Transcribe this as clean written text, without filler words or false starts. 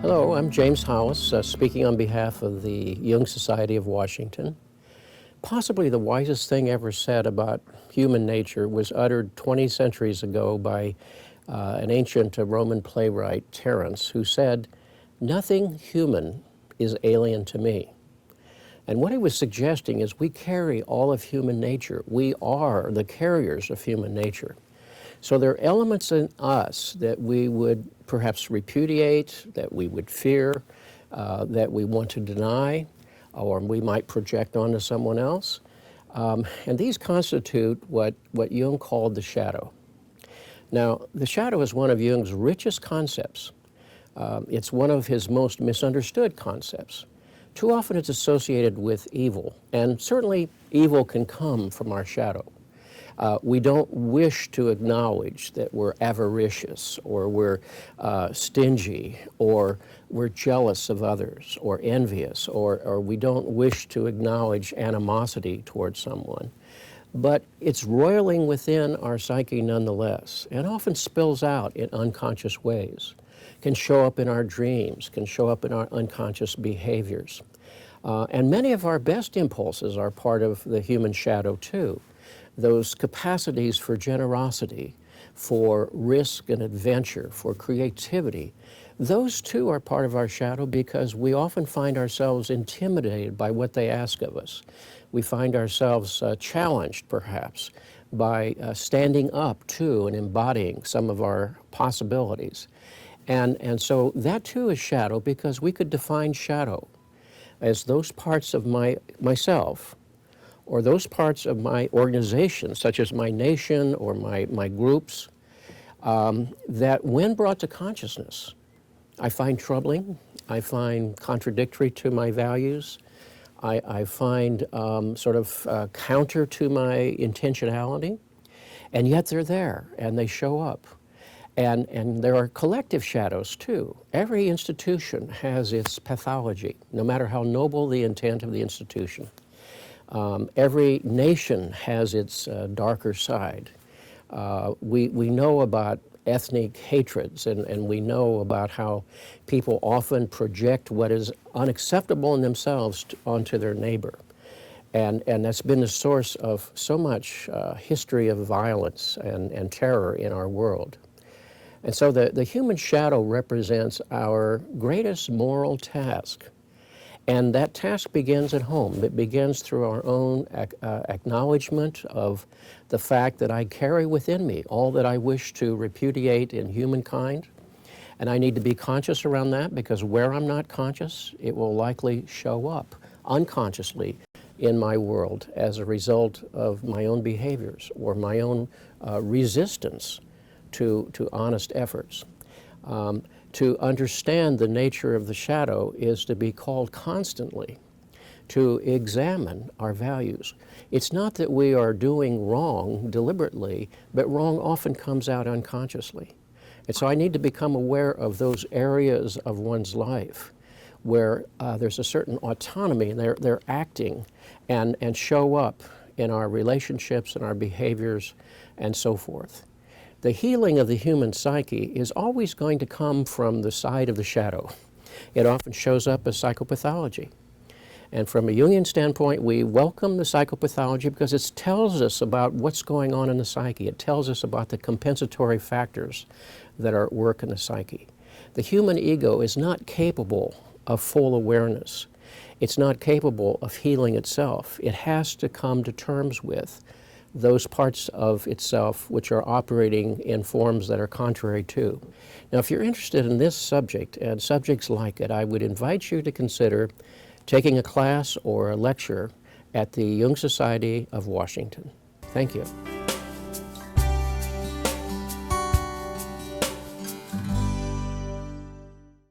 Hello, I'm James Hollis, speaking on behalf of the Jung Society of Washington. Possibly the wisest thing ever said about human nature was uttered 20 centuries ago by an ancient Roman playwright, Terence, who said, "Nothing human is alien to me." And what he was suggesting is we carry all of human nature. We are the carriers of human nature. So there are elements in us that we would perhaps repudiate, that we would fear, that we want to deny, or we might project onto someone else. And these constitute what Jung called the shadow. Now, the shadow is one of Jung's richest concepts. It's one of his most misunderstood concepts. Too often it's associated with evil, and certainly evil can come from our shadow. We don't wish to acknowledge that we're avaricious, or we're stingy, or we're jealous of others, or envious, or we don't wish to acknowledge animosity towards someone. But it's roiling within our psyche nonetheless, and often spills out in unconscious ways. Can show up in our dreams, can show up in our unconscious behaviors. And many of our best impulses are part of the human shadow too. Those capacities for generosity, for risk and adventure, for creativity, those too are part of our shadow because we often find ourselves intimidated by what they ask of us. We find ourselves challenged, perhaps, by standing up to and embodying some of our possibilities. And so that too is shadow, because we could define shadow as those parts of myself, or those parts of my organization, such as my nation or my groups, that when brought to consciousness, I find troubling, I find contradictory to my values, I find counter to my intentionality, and yet they're there and they show up. And there are collective shadows too. Every institution has its pathology, no matter how noble the intent of the institution. Every nation has its darker side. We know about ethnic hatreds, and we know about how people often project what is unacceptable in themselves onto their neighbor. And that's been the source of so much history of violence and terror in our world. And so the human shadow represents our greatest moral task. And that task begins at home. It begins through our own acknowledgement of the fact that I carry within me all that I wish to repudiate in humankind. And I need to be conscious around that, because where I'm not conscious, it will likely show up unconsciously in my world as a result of my own behaviors or my own resistance to honest efforts. To understand the nature of the shadow is to be called constantly to examine our values. It's not that we are doing wrong deliberately, but wrong often comes out unconsciously. And so I need to become aware of those areas of one's life where there's a certain autonomy, and they're acting and show up in our relationships and our behaviors and so forth. The healing of the human psyche is always going to come from the side of the shadow. It often shows up as psychopathology. And from a Jungian standpoint, we welcome the psychopathology because it tells us about what's going on in the psyche. It tells us about the compensatory factors that are at work in the psyche. The human ego is not capable of full awareness. It's not capable of healing itself. It has to come to terms with those parts of itself which are operating in forms that are contrary to. Now, if you're interested in this subject and subjects like it, I would invite you to consider taking a class or a lecture at the Jung Society of Washington. Thank you.